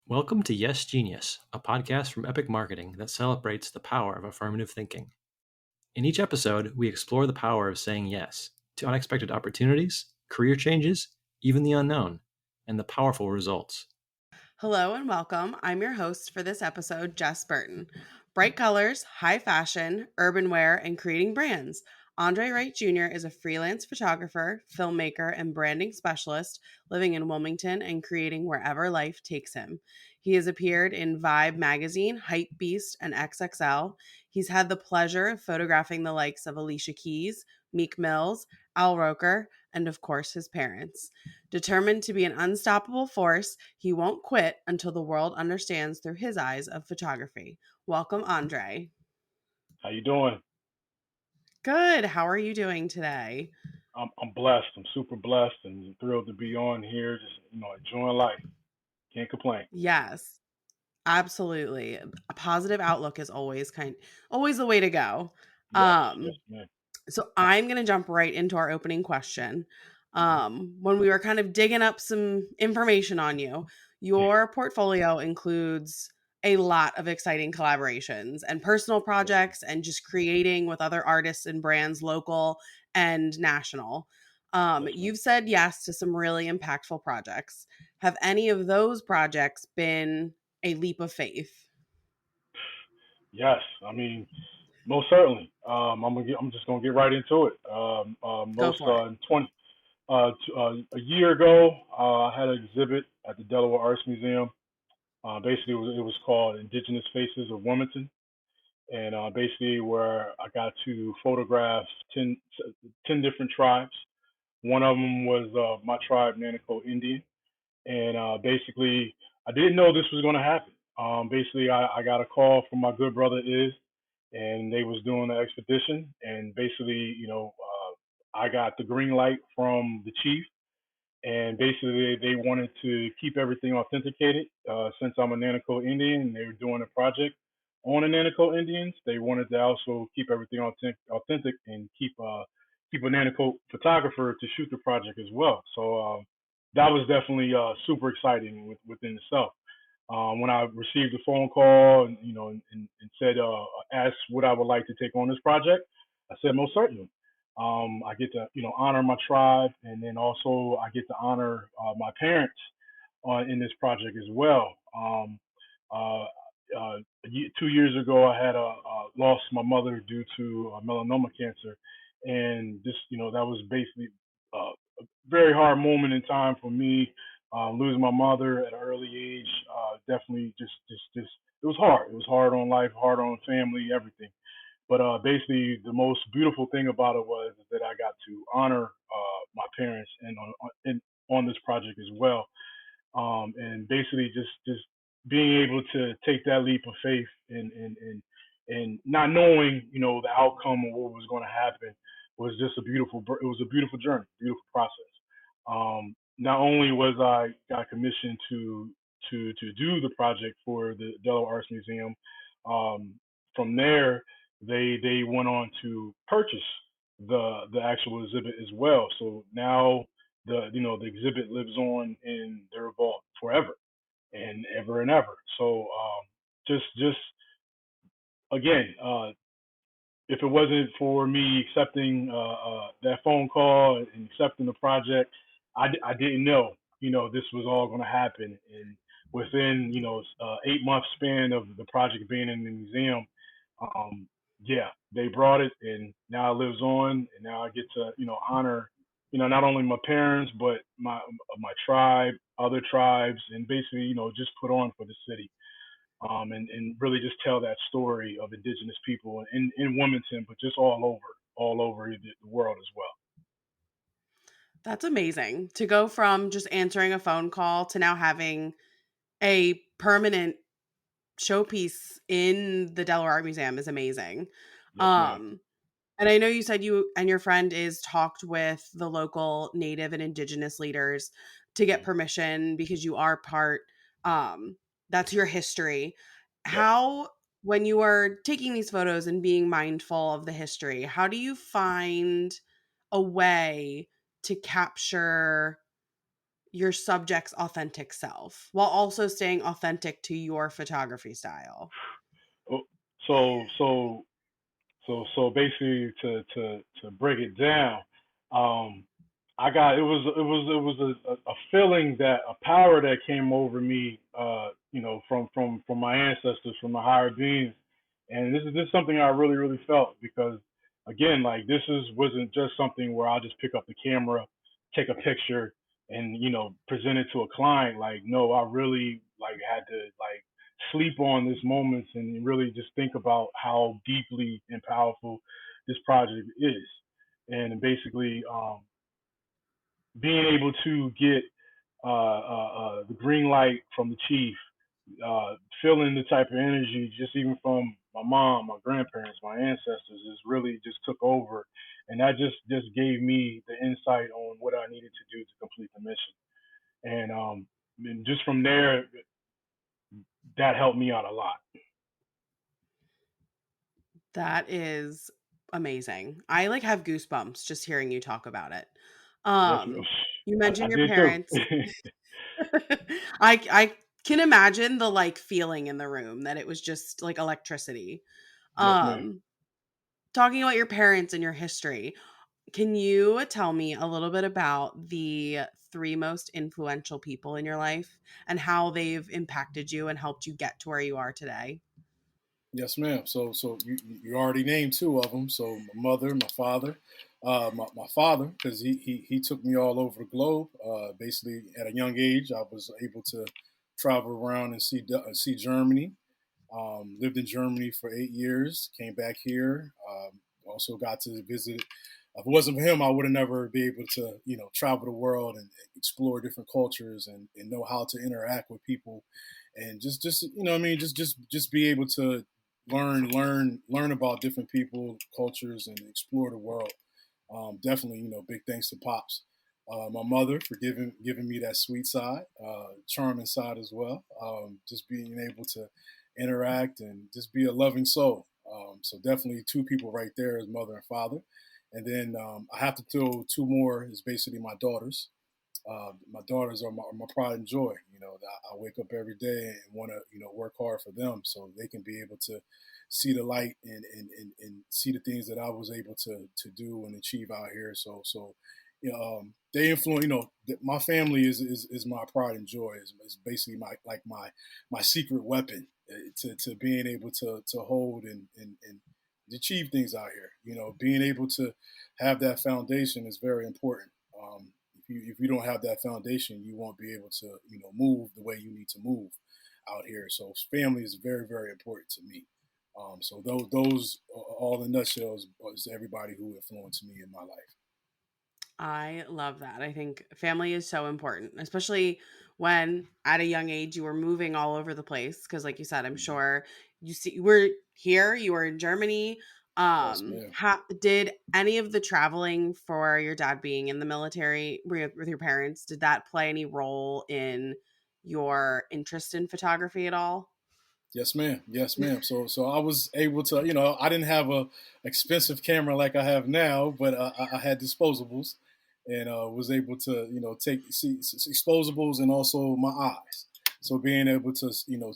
Welcome to Yes Genius, a podcast from Epic Marketing that celebrates the power of affirmative thinking. In each episode, we explore the power of saying yes to unexpected opportunities, career changes, even the unknown, and the powerful results. Hello and welcome. I'm your host for this episode, Jess Burton. Bright colors, high fashion, urban wear, and creating brands. André Wright Jr. is a freelance photographer, filmmaker, and branding specialist living in Wilmington and creating wherever life takes him. He has appeared in Vibe magazine, Hype Beast, and XXL. He's had the pleasure of photographing the likes of Alicia Keys, Meek Mills, Al Roker, and of course his parents. Determined to be an unstoppable force, he won't quit until the world understands through his eyes of photography. Welcome, Andre. How you doing? Good. How are you doing today? I'm blessed. I'm super blessed and thrilled to be on here. Just enjoying life. Can't complain. Yes, absolutely. A positive outlook is always the way to go. Yes, yes, Um, man. So I'm going to jump right into our opening question. hmm When we were kind of digging up some information on you, your portfolio includes a lot of exciting collaborations and personal Yes, projects and just creating with other artists and brands, local and national. yes, man. You've said yes to some really impactful projects. Have any of those projects been a leap of faith? Yes, I mean most certainly. I'm just gonna get right into it. Go Most for it. in 20 a year ago, I had an exhibit at the Delaware Arts Museum. Basically, it was called Indigenous Faces of Wilmington, and basically where I got to photograph 10 different tribes. One of them was my tribe, Nanaco Indian, and basically I didn't know this was going to happen. Basically, I got a call from my good brother Is, and they was doing an expedition, and basically, I got the green light from the chief, and basically they wanted to keep everything authenticated. Since I'm a Nanaco Indian, and they were doing a project on the Nanaco Indians, they wanted to also keep everything authentic and keep a Nanaco photographer to shoot the project as well. So that was definitely super exciting within itself. When I received the phone call and and said asked what I would like to take on this project, I said most certainly. I get to honor my tribe, and then also I get to honor my parents in this project as well. Uh, 2 years ago, I had lost my mother due to melanoma cancer, and this that was basically a very hard moment in time for me. Losing my mother at an early age, definitely just it was hard. It was hard on life, hard on family, everything. But basically, the most beautiful thing about it was that I got to honor my parents and on this project as well. And basically, just being able to take that leap of faith and not knowing the outcome of what was going to happen was just a beautiful. It was a beautiful journey, beautiful process. Not only was I got commissioned to do the project for the Delaware Arts Museum, from there they went on to purchase the actual exhibit as well. So now the exhibit lives on in their vault forever and ever. So just again, if it wasn't for me accepting that phone call and accepting the project, I didn't know this was all going to happen. And within 8 month span of the project being in the museum, um, yeah, they brought it, and now it lives on, and now I get to honor not only my parents but my tribe, other tribes, and basically just put on for the city, and really just tell that story of indigenous people in Wilmington, but just all over the world as well. That's amazing to go from just answering a phone call to now having a permanent showpiece in the Delaware Art Museum is amazing. Yes, ma'am. Um, and I know you said you and your friend is talked with the local native and indigenous leaders to get Mhm. permission because you are part, um, that's your history. Yes. How, when you are taking these photos and being mindful of the history, how do you find a way to capture your subject's authentic self while also staying authentic to your photography style? Oh, So so so basically to break it down, um, I got it was a feeling, that a power that came over me, from my ancestors, from the higher beings, and this is something I really felt, because again, like, this is wasn't just something where I just pick up the camera, take a picture, and present it to a client. Like, no, I really, like, had to, like, sleep on this moment and really just think about how deeply and powerful this project is. And basically, being able to get the green light from the chief, feeling the type of energy, just even from my mom, my grandparents, my ancestors, is really just took over. And that just gave me the insight on what I needed to do to complete the mission. And just from there, that helped me out a lot. That is amazing. I like have goosebumps just hearing you talk about it. Yes, You I mentioned your did too. parents. I can imagine the like feeling in the room that it was just like electricity. Yes, ma'am. Um Talking about your parents and your history, can you tell me a little bit about the three most influential people in your life and how they've impacted you and helped you get to where you are today? Yes, ma'am. So you already named two of them. So my mother, my father. My father, because he took me all over the globe. Basically, at a young age, I was able to travel around and see Germany. Lived in Germany for 8 years. Came back here. Also got to visit. If it wasn't for him, I would have never be able to travel the world and explore different cultures and know how to interact with people and just what I mean, just be able to learn about different people, cultures, and explore the world. Definitely, big thanks to Pops, my mother for giving me that sweet side, charming side as well. Just being able to interact and just be a loving soul. So definitely two people right there as mother and father. And then I have to throw two more is basically my daughters. My daughters are my pride and joy. I wake up every day and want to, work hard for them so they can be able to see the light and see the things that I was able to do and achieve out here. So they influence. My family is my pride and joy. Is basically my secret weapon to being able to hold and achieve things out here. Being able to have that foundation is very important. If you don't have that foundation, you won't be able to move the way you need to move out here. So family is very very important to me. So those all in nutshells is everybody who influenced me in my life. I love that. I think family is so important, especially when at a young age you were moving all over the place. Because, like you said, I'm Mhm. sure you were here, you were in Germany. Yes, ma'am. Did any of the traveling for your dad being in the military with your parents, did that play any role in your interest in photography at all? Yes, ma'am. Yes, ma'am. So I was able to, I didn't have a expensive camera like I have now, but I had disposables, and was able to, disposables and also my eyes. So being able to,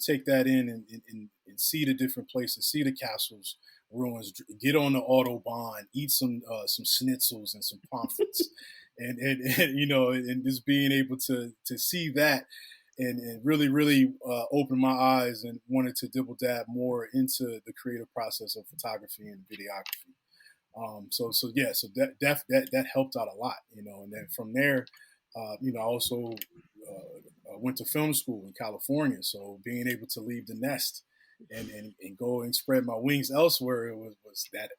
take that in and see the different places, see the castles, ruins, get on the autobahn, eat some schnitzels and some pamphlets, and and just being able to see that and really, really opened my eyes and wanted to dibble dab more into the creative process of photography and videography. So yeah, so that helped out a lot, and then from there, I also went to film school in California. So being able to leave the nest and go and spread my wings elsewhere, it was that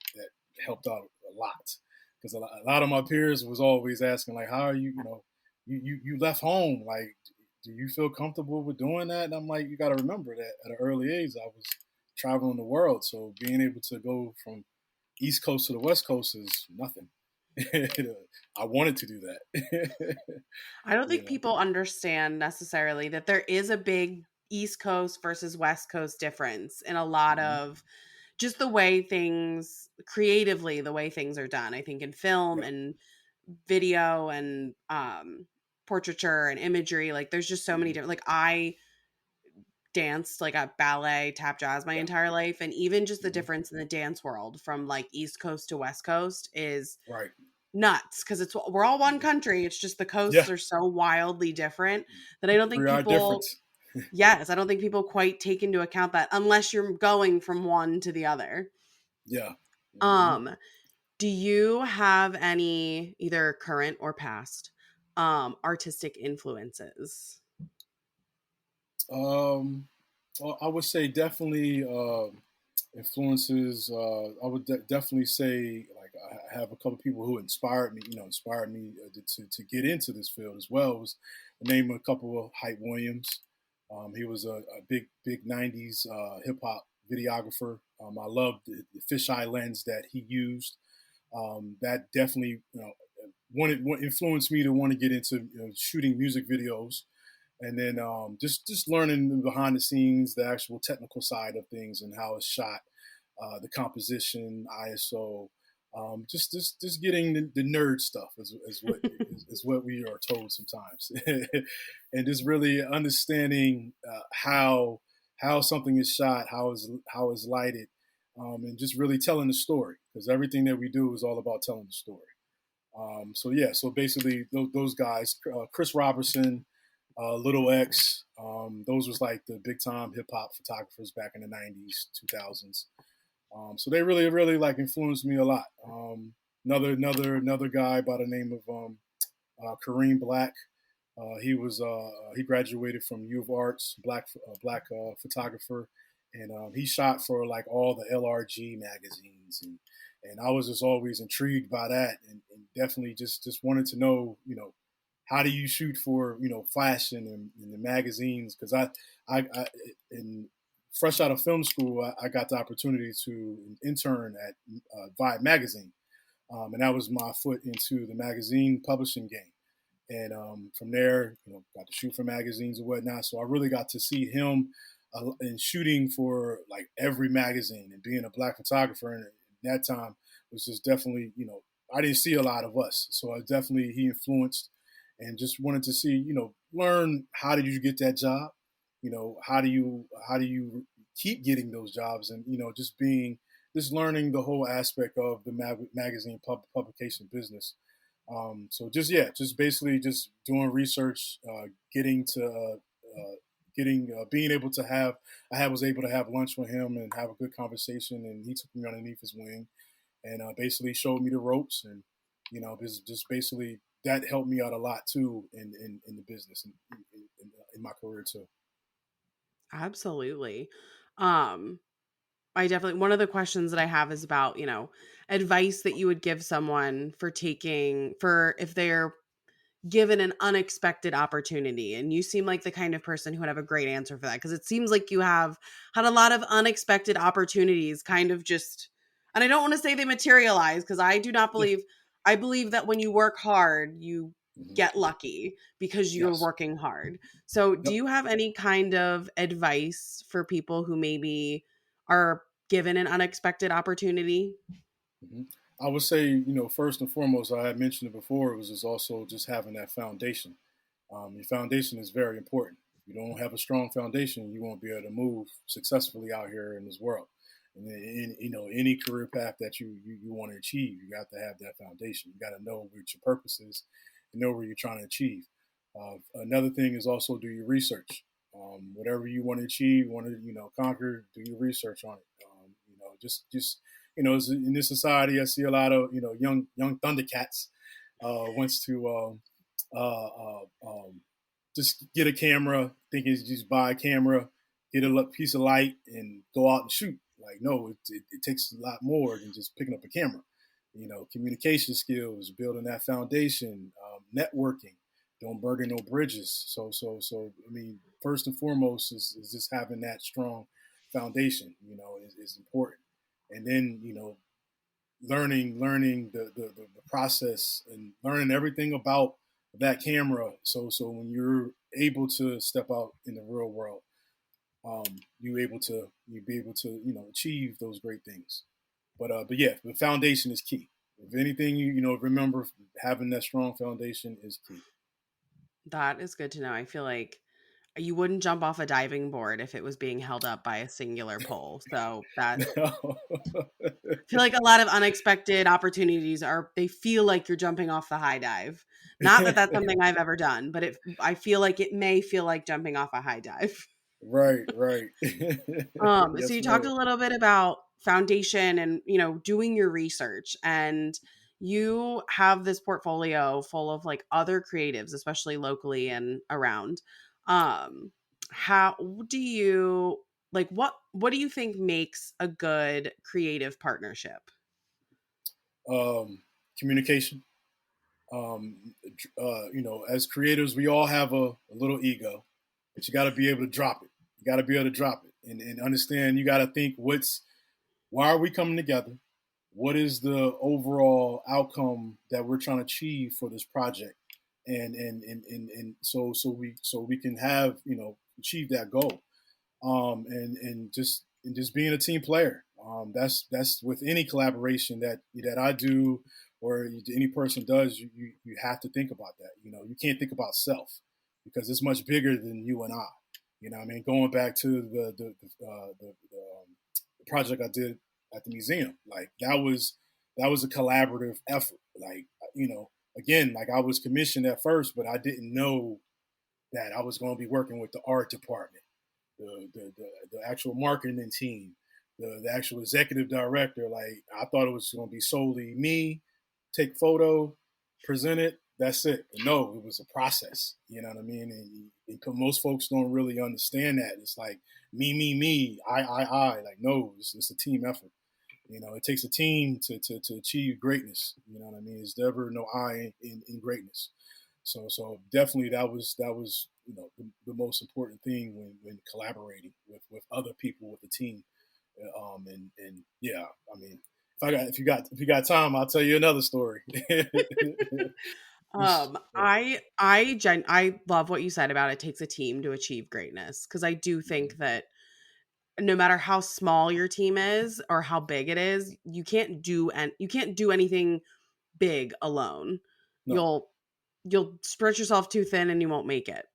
helped out a lot because a lot of my peers was always asking like, how are you, you left home, like do you feel comfortable with doing that? And I'm like, you got to remember that at an early age, I was traveling the world. So being able to go from East Coast to the West Coast is nothing. I wanted to do that. I don't you think know, people understand necessarily that there is a big East Coast versus West Coast difference in a lot mm-hmm. of just the way things creatively, the way things are done. I think in film Right. and video and portraiture and imagery. Like there's just so many different, like I danced like at ballet, tap jazz my Yeah. entire life. And even just the Mhm. difference in the dance world from like East Coast to West Coast is Right. nuts because we're all one Mhm. country. It's just the coasts Yeah. are so wildly different that I don't think 3 hour people, difference. yes, I don't think people quite take into account that unless you're going from one to the other. Yeah. Mhm. Um, do you have any either current or past artistic influences? Um, well, I would say definitely influences. I would definitely say like I have a couple of people who inspired me to get into this field as well. Was name a couple of Hype Williams. He was a big '90s hip hop videographer. I loved the fisheye lens that he used. That definitely influenced me to want to get into shooting music videos, and then just learning behind the scenes, the actual technical side of things and how it's shot, the composition, ISO, just getting the nerd stuff is what we are told sometimes, and just really understanding how something is shot, how is lighted, and just really telling the story because everything that we do is all about telling the story. So yeah, so basically those guys, Chris Robertson, Little X, those was like the big time hip hop photographers back in the '90s, 2000s. So they really like influenced me a lot. Another guy by the name of Kareem Black. He graduated from U of Arts, black photographer, and he shot for like all the LRG magazines, and I was just always intrigued by that, and definitely just wanted to know, how do you shoot for fashion and the magazines? Because I in fresh out of film school, I got the opportunity to intern at Vibe magazine, and that was my foot into the magazine publishing game. And from there, got to shoot for magazines and whatnot. So I really got to see him in shooting for like every magazine and being a black photographer. And that time was just definitely, I didn't see a lot of us. So I definitely, he influenced and just wanted to see, learn how did you get that job? How do you keep getting those jobs? And, just learning the whole aspect of the magazine publication business. So just basically just doing research, getting to being able to have was able to have lunch with him and have a good conversation, and he took me underneath his wing and basically showed me the ropes, and just basically that helped me out a lot too in the business and in my career too. Absolutely. Um, I definitely, one of the questions that I have is about, advice that you would give someone for if they're given an unexpected opportunity. And you seem like the kind of person who would have a great answer for that because it seems like you have had a lot of unexpected opportunities kind of just, and I don't want to say they materialize because I do not Yeah. believe, I believe that when you work hard, you Mm-hmm. get lucky because you're Yes. working hard. So do Yep. you have any kind of advice for people who maybe are given an unexpected opportunity? Mm-hmm. I would say, first and foremost, I had mentioned it before, it was just also just having that foundation. Your foundation is very important. If you don't have a strong foundation, you won't be able to move successfully out here in this world. And then, any career path that you want to achieve, you got to have that foundation. You got to know what your purpose is and know where you're trying to achieve. Another thing is also do your research. Whatever you want to achieve, want to conquer, do your research on it. Just in this society, I see a lot of young Thundercats wants to just get a camera, think it's just buy a camera, get a piece of light, and go out and shoot. Like, no, it takes a lot more than just picking up a camera. Communication skills, building that foundation, networking, don't burn no bridges. So, I mean, first and foremost is just having that strong foundation, is important. And then, learning the process and learning everything about that camera. So when you're able to step out in the real world, you be able to achieve those great things. But yeah, the foundation is key. If anything, remember having that strong foundation is key. That is good to know. I feel like you wouldn't jump off a diving board if it was being held up by a singular pole. So that No. I feel like a lot of unexpected opportunities they feel like you're jumping off the high dive. Not that that's something I've ever done, but I feel like it may feel like jumping off a high dive. Right, right. So Yes, you talked ma'am. a little bit about foundation and, doing your research, and you have this portfolio full of like other creatives, especially locally and around. Um, how do you what do you think makes a good creative partnership? Communication. As creators, we all have a little ego, but you got to be able to drop it. You got to be able to drop it and understand. You got to think, why are we coming together? What is the overall outcome that we're trying to achieve for this project? And so we can have, achieve that goal. And just being a team player. That's with any collaboration that I do or any person does. You have to think about that. You can't think about self because it's much bigger than you and I. I mean, going back to the project I did at the museum, like that was a collaborative effort. Like again, like I was commissioned at first, but I didn't know that I was going to be working with the art department, the actual marketing team, the actual executive director. Like I thought it was going to be solely me, take photo, present it. That's it. But no, it was a process. You know what I mean? And most folks don't really understand that. It's like me, I. Like no, it's a team effort. It takes a team to achieve greatness. You know what I mean? There's never no I in greatness. So definitely that was the most important thing when collaborating with other people with the team. And yeah, I mean, if you got time, I'll tell you another story. I love what you said about it takes a team to achieve greatness, because I do think that no matter how small your team is or how big it is, you can't do anything big alone. No. You'll spread yourself too thin and you won't make it.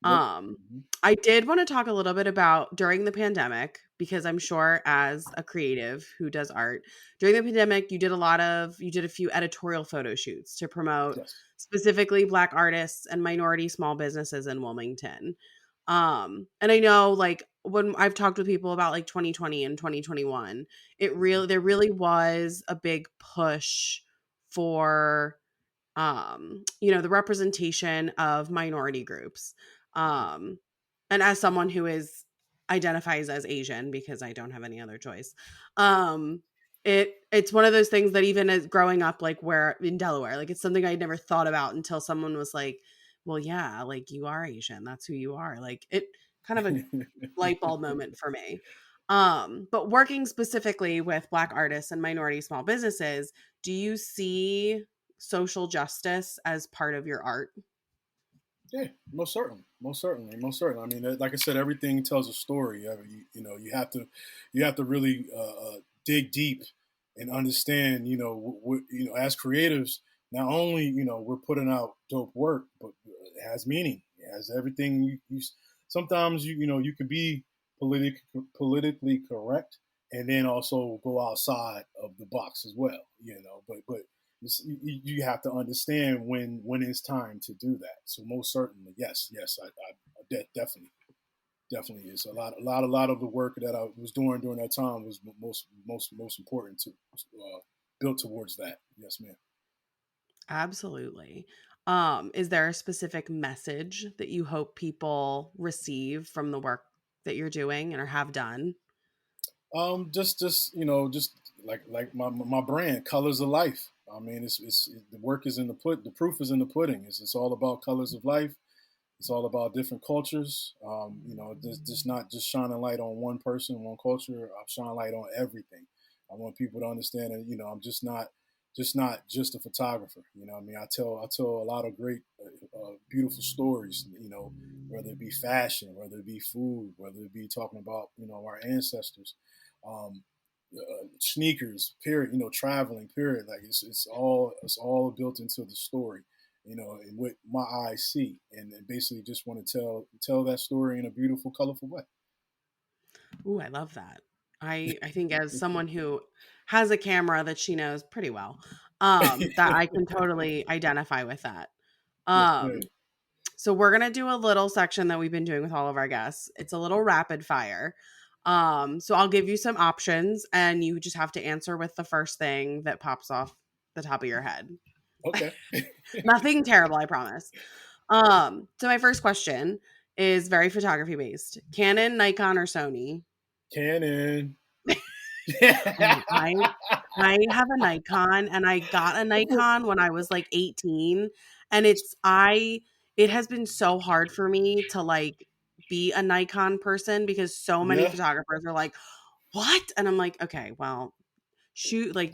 Nope. Um, I did want to talk a little bit about during the pandemic, because I'm sure as a creative who does art, during the pandemic, you did a few editorial photo shoots to promote Yes. specifically Black artists and minority small businesses in Wilmington. And I know, like, when I've talked with people about like 2020 and 2021, there really was a big push for the representation of minority groups. um and as someone who is identifies as Asian, because I don't have any other choice, um it's one of those things that even as growing up, like where in Delaware, like it's something I never thought about until someone was like, well, yeah, like you are Asian, that's who you are. Like it kind of a light bulb moment for me. But working specifically with Black artists and minority small businesses, do you see social justice as part of your art? Yeah, most certainly, most certainly, most certainly. I mean, like I said, everything tells a story. You have to really dig deep and understand. As creatives, not only we're putting out dope work, but it has meaning. It has everything. Sometimes you can be politically correct, and then also go outside of the box as well. But you have to understand when it's time to do that. So most certainly, yes, definitely is a lot of the work that I was doing during that time was most important to built towards that. Yes, ma'am. Absolutely. Is there a specific message that you hope people receive from the work that you're doing and or have done? Just like my brand, colors of life. I mean, it's the work is in the proof is in the pudding. It's all about colors of life. It's all about different cultures. Just not just shining light on one person, one culture. I'm shining light on everything. I want people to understand that I'm just a photographer. I mean, I tell a lot of great, beautiful stories. Whether it be fashion, whether it be food, whether it be talking about our ancestors, um, sneakers. Period. Traveling. Period. Like it's all built into the story. and what my eyes see, and basically just want to tell that story in a beautiful, colorful way. Ooh, I love that. I think as someone who has a camera that she knows pretty well, that I can totally identify with that. Yes, ma'am. So we're gonna do a little section that we've been doing with all of our guests. It's a little rapid fire. So I'll give you some options, and you just have to answer with the first thing that pops off the top of your head. Okay. Nothing terrible, I promise. So my first question is very photography based. Canon, Nikon, or Sony? Canon. I have a Nikon, and I got a Nikon when I was like 18, and it has been so hard for me to like be a Nikon person because so many Yeah. photographers are like, "What?" And I'm like, "Okay, well, shoot, like,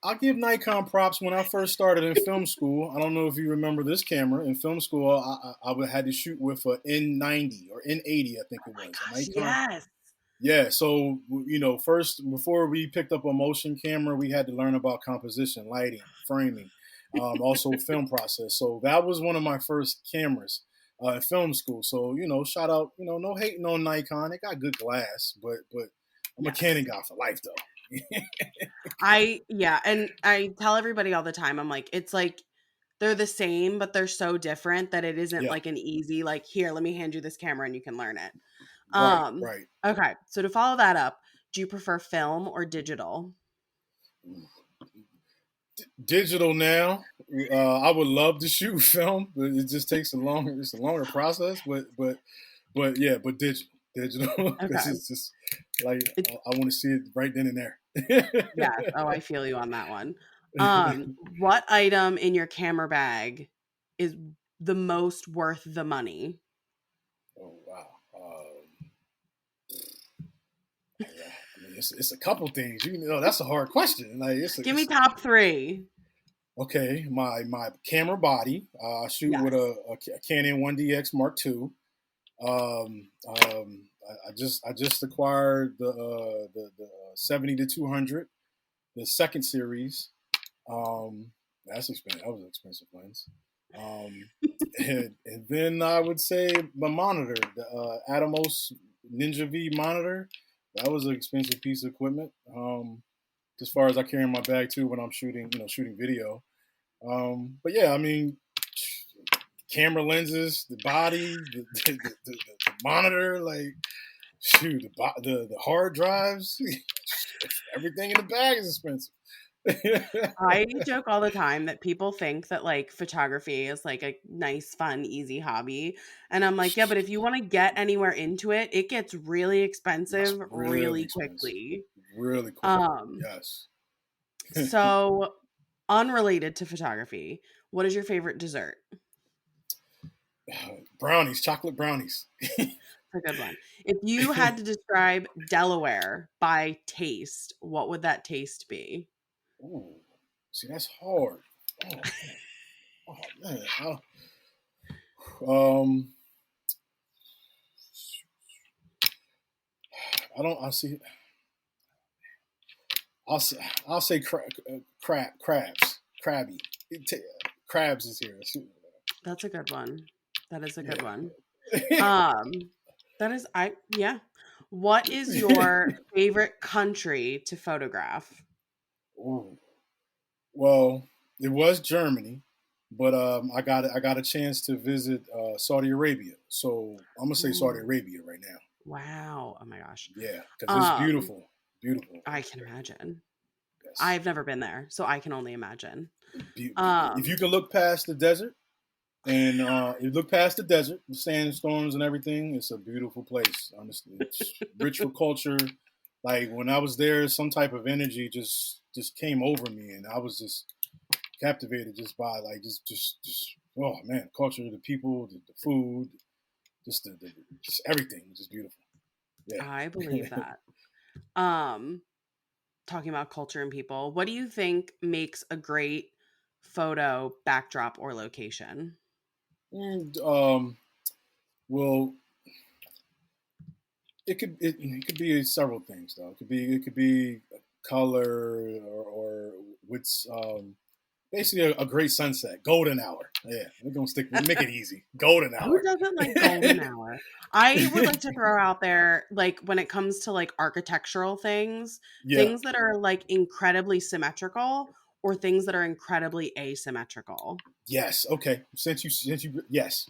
I'll give Nikon props. When I first started in film school, I don't know if you remember this camera. In film school, I had to shoot with a N90 or N80, I think oh it my was. A gosh, Nikon. yes." Yeah, so first before we picked up a motion camera, we had to learn about composition, lighting, framing, also film process. So that was one of my first cameras in film school. So shout out, no hating on Nikon, they got good glass, but I'm a Yes. Canon guy for life though. And I tell everybody all the time, I'm like, it's like they're the same, but they're so different that it isn't Yeah, like an easy, like, here, let me hand you this camera and you can learn it. right. Okay. So to follow that up, do you prefer film or digital? Digital now. I would love to shoot film, but it just takes it's a longer process. But yeah, but digital because Okay. it's just like It's, I want to see it right then and there. yes. Oh, I feel you on that one. What item in your camera bag is the most worth the money? Oh wow. Yeah, I mean, it's a couple things. That's a hard question. Like Give me top three. okay. My camera body. I shoot Yes. with a Canon 1DX Mark II. I just acquired the 70 to 200, the second series. That's expensive. That was an expensive lens. And then I would say my monitor, the Atomos Ninja V monitor. That was an expensive piece of equipment. As far as I carry in my bag too when I'm shooting video. But yeah, I mean, camera lenses, the body, the monitor, like shoot, the hard drives, everything in the bag is expensive. I joke all the time that people think that like photography is like a nice, fun, easy hobby. And I'm like, yeah, but if you want to get anywhere into it, it gets really It's expensive really really expensive, quickly. really quick. Um, Yes. so unrelated to photography, what is your favorite dessert? Brownies, chocolate brownies. That's a good one. If you had to describe Delaware by taste, what would that taste be? Ooh, see, that's hard. Oh man, oh man. Um, I don't. I see. I'll say crabs, crabby. Crabs is here. That's a good one. That is a good one. Yeah. Um, that is yeah. What is your favorite country to photograph? Ooh. Well, it was Germany, but I got a chance to visit Saudi Arabia, so I'm gonna say Saudi Ooh, Arabia right now. wow. Oh my gosh. Yeah, because it's Um, beautiful, beautiful. I can imagine. Yes. I've never been there, so I can only imagine. If you Um, can look past the desert and you look past the desert, the sandstorms and everything, it's a beautiful place. Honestly, it's rich with culture. Like when I was there, some type of energy just came over me, and I was just captivated just by like just oh man, culture, the people, the food, just everything, just beautiful. Yeah. I believe that. Um, talking about culture and people, what do you think makes a great photo backdrop or location? And, well, it could be several things though. It could be color or what's Basically, a great sunset, golden hour. Yeah, we're gonna make it easy. Golden Who hour. doesn't like golden hour? I would like to throw out there, like, when it comes to like architectural things, Yeah. things that are like incredibly symmetrical or things that are incredibly asymmetrical. Yes. Okay. Since you yes,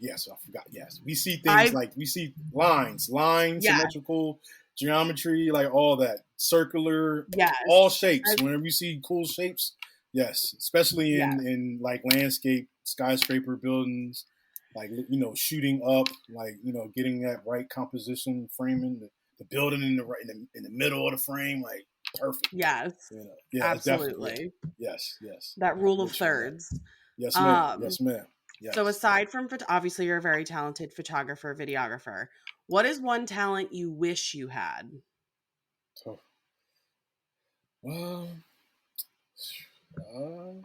yes, I forgot. Yes, we see things I like we see lines, yeah, symmetrical geometry, like all that circular, yes. all shapes. I, Whenever you see cool shapes, yes, especially yeah. in like landscape, skyscraper buildings, like shooting up, like getting that right composition, framing the building in the right in the middle of the frame, like perfect. Yes. Yeah, it's definitely Absolutely. yes, yes. That rule of Make sure of that. thirds. Yes, ma'am. Um Yes, ma'am. so Yes. aside from obviously you're a very talented photographer, videographer. What is one talent you wish you had? So, well, I don't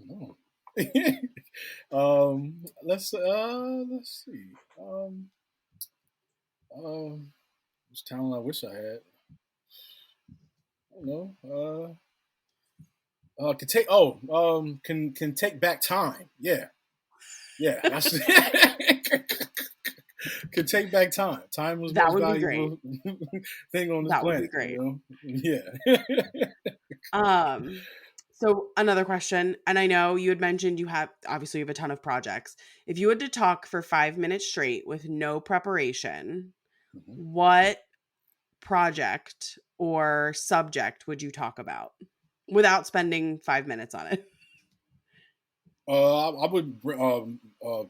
know. Let's see. Which talent I wish I had. I don't know. Can take back time. Yeah, yeah. That's can take back time. Time was That most would be great. valuable thing on this That would be planet. great. Yeah. So another question, and I know you had mentioned you have a ton of projects. If you had to talk for 5 minutes straight with no preparation, Mhm. what project or subject would you talk about without spending 5 minutes on it? I would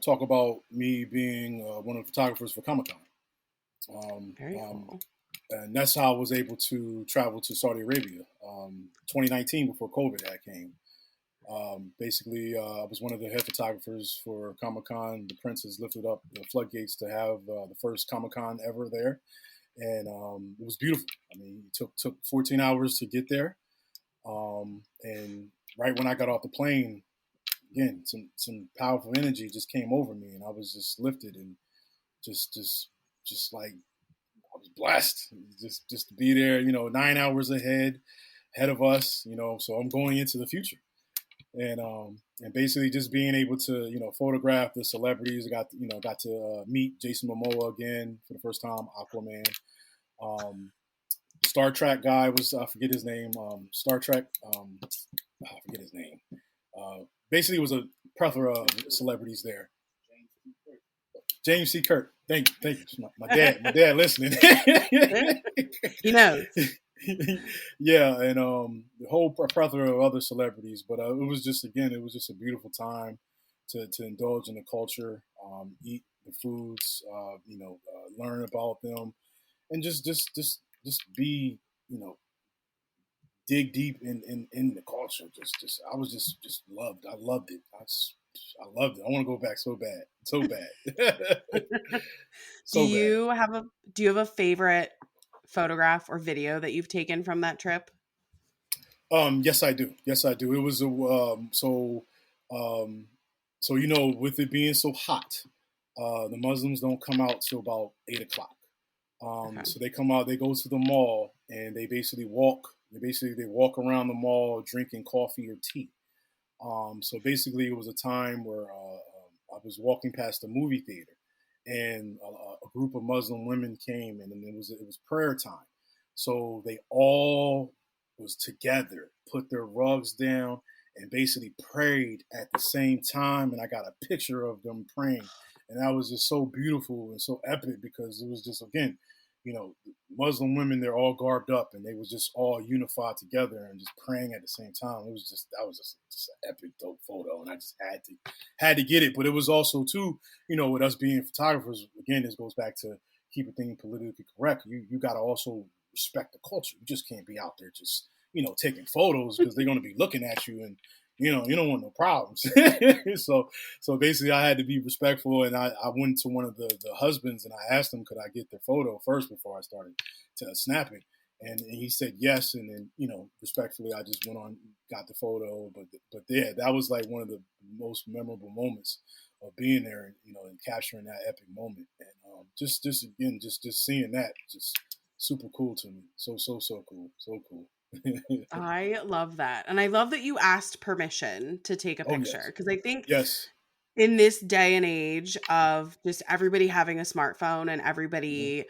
talk about me being one of the photographers for Comic Con. Very cool. And that's how I was able to travel to Saudi Arabia, 2019 before COVID had came. Basically, I was one of the head photographers for Comic Con. The Prince has lifted up the floodgates to have the first Comic Con ever there, and it was beautiful. I mean, it took 14 hours to get there, and right when I got off the plane, again, some powerful energy just came over me, and I was just lifted and just like I was blessed just to be there. 9 hours ahead of us. So I'm going into the future, and basically just being able to photograph the celebrities. I got to meet Jason Momoa again for the first time. Aquaman. Star Trek guy was I forget his name. Star Trek. I forget his name. Basically, it was a plethora of celebrities there. James C. Kirk. Thank you. My dad listening. He knows. Yeah, and the whole plethora of other celebrities. But it was just a beautiful time to indulge in the culture, eat the foods, learn about them, and just be dig deep in the culture. I was just loved. I loved it. I loved it. I want to go back so bad, so bad, Do so bad. you have a favorite photograph or video that you've taken from that trip? Yes, I do. Yes, I do. It was um, so with it being so hot, the Muslims don't come out till about 8 o'clock. Okay. So they come out, they go to the mall, and they basically walk. They walk around the mall drinking coffee or tea. So basically, it was a time where I was walking past a movie theater, and a group of Muslim women came, and then it was prayer time. So they all was together, put their rugs down, and basically prayed at the same time. And I got a picture of them praying, and that was just so beautiful and so epic because it was just again, Muslim women, they're all garbed up and they was just all unified together and just praying at the same time. That was just an epic dope photo, and I just had to get it. But it was also too, with us being photographers, again, this goes back to keeping things politically correct. You got to also respect the culture. You just can't be out there just taking photos because they're going to be looking at you and you don't want no problems. So basically I had to be respectful, and I went to one of the husbands and I asked him, could I get their photo first before I started to snapping? And he said yes. And then, respectfully, I just went on, got the photo. But yeah, that was like one of the most memorable moments of being there, and capturing that epic moment. And just again, just seeing that, just super cool to me. So cool. So cool. I love that. And I love that you asked permission to take a Oh picture, yes, because I think yes. in this day and age of just everybody having a smartphone and Mhm. everybody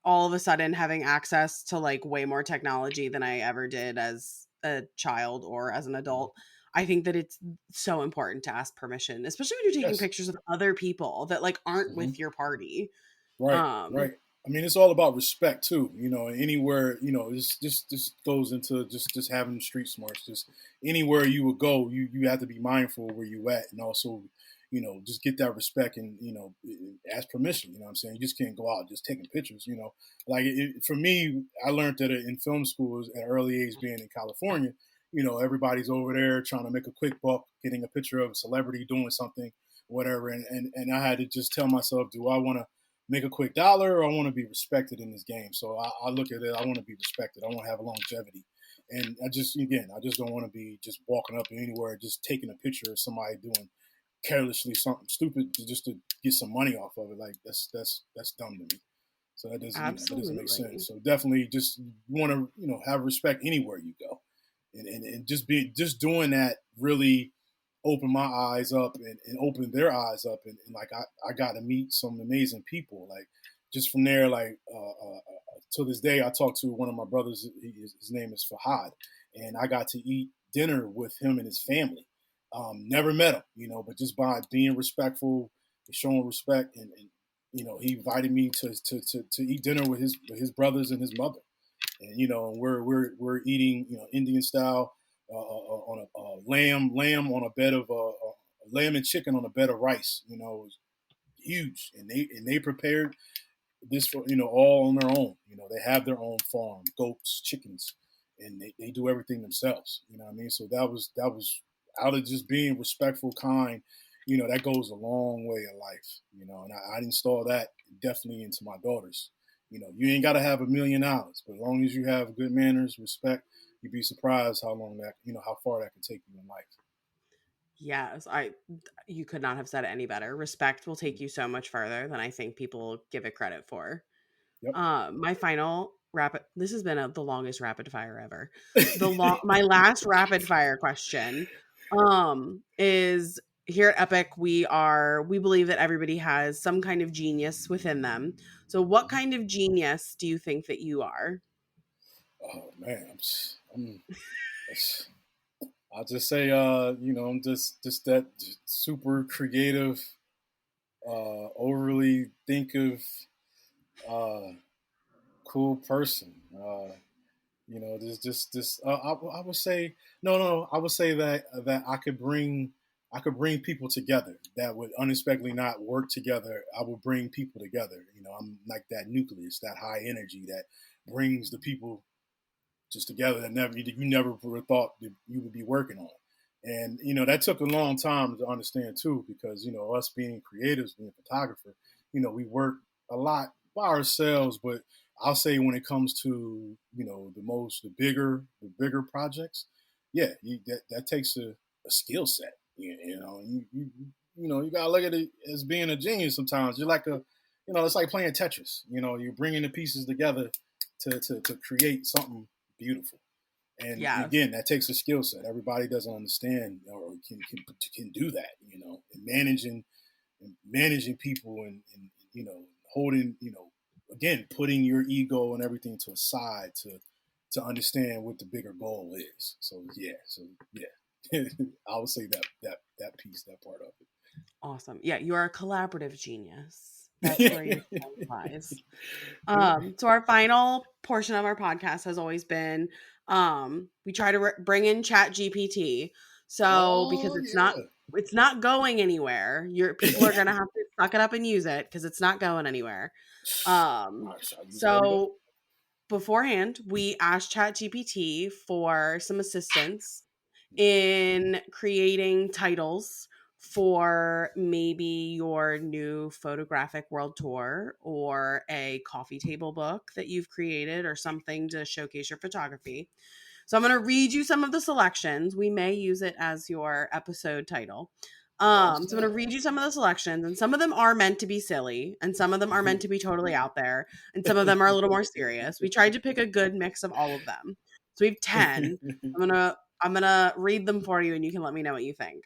all of a sudden having access to like way more technology than I ever did as a child or as an Mhm. adult, I think that it's so important to ask permission, especially when you're taking Yes. pictures of other people that like aren't Hmm. with your party. Right, Um right. I mean, it's all about respect too. Anywhere, this goes into just having street smarts. Just anywhere you would go, you have to be mindful where you at, and also, just get that respect and ask permission. You know what I'm saying? You just can't go out just taking pictures. Like for me, I learned that in film school at an early age, being in California. Everybody's over there trying to make a quick buck, getting a picture of a celebrity doing something, whatever, and I had to just tell myself, do I want to make a quick dollar, or I want to be respected in this game? So I look at it. I want to be respected. I want to have a longevity, and I just don't want to be just walking up anywhere, just taking a picture of somebody doing carelessly something stupid just to get some money off of it. Like that's dumb to me. So that doesn't make Absolutely. sense. So definitely just want to have respect anywhere you go, and just doing that really opened my eyes up and opened their eyes up, and like I got to meet some amazing people, like just from there, like to this day I talked to one of my brothers. His name is Fahad, and I got to eat dinner with him and his family. Never met him, but just by being respectful, showing respect, and he invited me to eat dinner with his brothers and his mother, and we're eating Indian style, on a lamb on a bed of lamb and chicken on a bed of rice. It was huge, and they prepared this for all on their own. They have their own farm, goats, chickens, and they do everything themselves. You know what I mean? So that was out of just being respectful, kind. That goes a long way in life. And I'd install that definitely into my daughters. You ain't got to have $1 million, but as long as you have good manners, respect, you'd be surprised how long that how far that can take you in life. Yes, you could not have said it any better. Respect will take you so much further than I think people give it credit for. Yep. My final rapid this has been the longest rapid fire ever. My last rapid fire question is, here at Epic we believe that everybody has some kind of genius within them. So what kind of genius do you think that you are? Oh man, I'm I'll just say, I'm just that super creative, overly thinkive, uh, cool person. There's just this. I would say no. I would say that I could bring people together that would unexpectedly not work together. I would bring people together. I'm like that nucleus, that high energy that brings the people just together that you never would have thought that you would be working on. And that took a long time to understand too, because us being creatives, being photographer, we work a lot by ourselves. But I'll say when it comes to the bigger projects, yeah, that takes a skill set. You gotta look at it as being a genius. Sometimes you're like it's like playing Tetris. You're bringing the pieces together to create something beautiful. And Yes. again, that takes a skill set. Everybody doesn't understand or can do that. And managing people, and holding, again, putting your ego and everything to a side to understand what the bigger goal is. So yeah, I would say that piece, that part of Awesome. Yeah, you are a collaborative genius. That's where your talent lies. it. So our final portion of our podcast has always been, we try to bring in Chat GPT. So because Oh it's not going anywhere. Your people are gonna have to suck it up and use it because it's not going anywhere. yeah. I use it every day. So beforehand, we asked Chat GPT for some assistance in creating titles for maybe your new photographic world tour or a coffee table book that you've created or something to showcase your photography. So I'm going to read you some of the selections. We may use it as your episode title. Yes, So I'm going to read you some of the selections, and some of them are meant to be silly, and some of them are meant to be totally out there, and some of them are a little more serious. We tried to pick a good mix of all of them. So we have 10. I'm gonna read them for you and you can let me know what you think.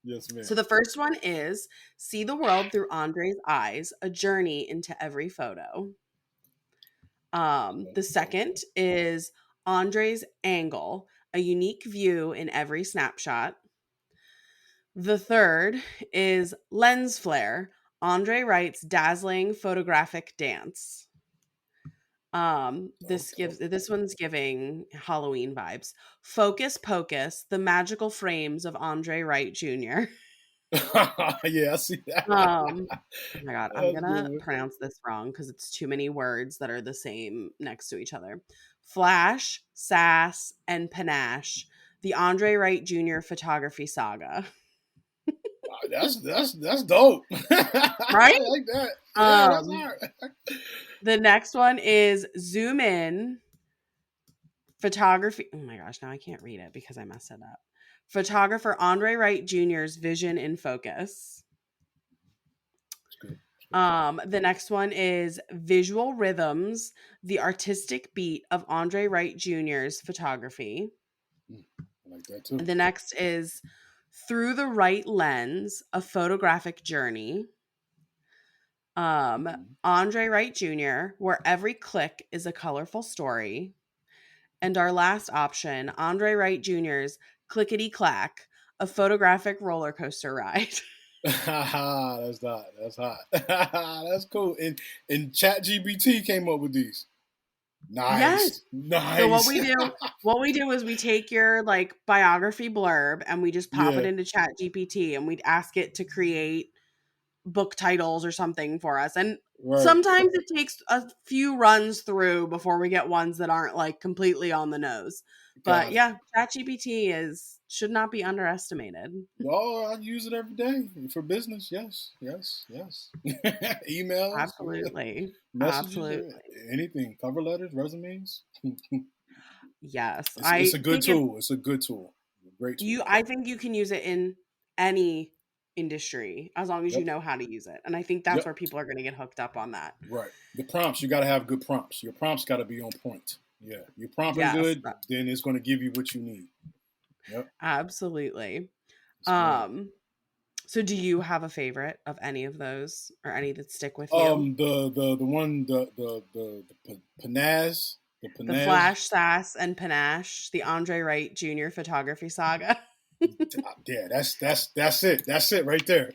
Yes, ma'am. So the first one is see the world through Andre's eyes, a journey into every photo. The second is Andre's angle, a unique view in every snapshot. The third is lens flare, André Wright's dazzling photographic dance. This one's giving Halloween vibes. Focus Pocus, the magical frames of André Wright Jr. Yeah, I see that. Oh my God, I'm That's gonna good. pronounce this wrong because it's too many words that are the same next to each other. Flash, Sass, and Panache, the André Wright Jr. photography saga. That's dope. Right? I like that. Yeah, that's hard. The next one is zoom in photography. Oh my gosh, now I can't read it because I messed it up. Photographer André Wright Jr.'s vision in focus. Good. The next one is visual rhythms, the artistic beat of André Wright Jr.'s photography. I like that too. The next is through the right lens, a photographic journey. André Wright Jr., where every click is a colorful story. And our last option, André Wright Jr.'s Clickety Clack, a photographic roller coaster ride. That's hot. That's hot. That's cool. And ChatGPT came up with these. Nice. Yes. Nice. So what we do is we take your like biography blurb and we just pop it into ChatGPT and we'd ask it to create book titles or something for us. And sometimes it takes a few runs through before we get ones that aren't like completely on the nose. But yeah, ChatGPT should not be underestimated. Oh, I use it every day for business. Yes. Emails. Absolutely. Messages. Absolutely. Anything. Cover letters, resumes. Yes. It's a good tool. It's a good tool. Great tool. I think you can use it in any industry as long as you know how to use it. And I think that's where people are going to get hooked up on that. Right. The prompts, you got to have good prompts. Your prompts got to be on point. Yeah. Your prompt is good, then it's going to give you what you need. Yep. Absolutely. So do you have a favorite of any of those or any that stick with you? The one, the Panache. The Flash, Sass, and Panache, the André Wright Jr. photography saga. Yeah, that's it. That's it right there.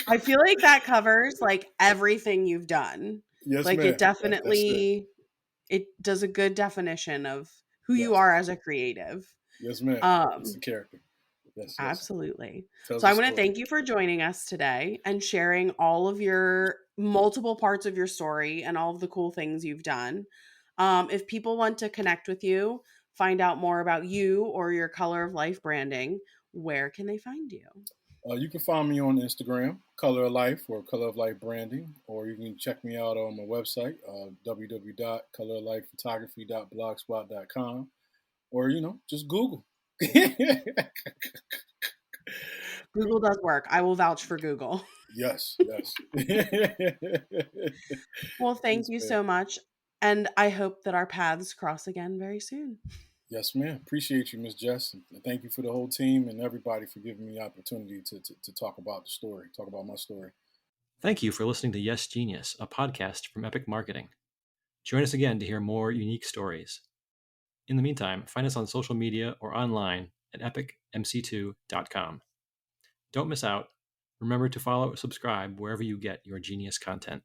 I feel like that covers like everything you've done. Yes, like ma'am. It definitely it does a good definition of who you are as a creative. Yes, ma'am. It's the character. Yes. Absolutely. So I want to thank you for joining us today and sharing all of your multiple parts of your story and all of the cool things you've done. If people want to connect with you, find out more about you or your Color of Life branding, where can they find you? You can find me on Instagram, Color of Life or Color of Life Branding, or you can check me out on my website, www.coloroflifephotography.blogspot.com, or, just Google. Google does work. I will vouch for Google. Yes. Well, thank you so much. And I hope that our paths cross again very soon. Yes, ma'am. Appreciate you, Miss Jess. And thank you for the whole team and everybody for giving me the opportunity to talk about the story, talk about my story. Thank you for listening to Yes Genius, a podcast from Epic Marketing. Join us again to hear more unique stories. In the meantime, find us on social media or online at epicmc2.com. Don't miss out. Remember to follow or subscribe wherever you get your genius content.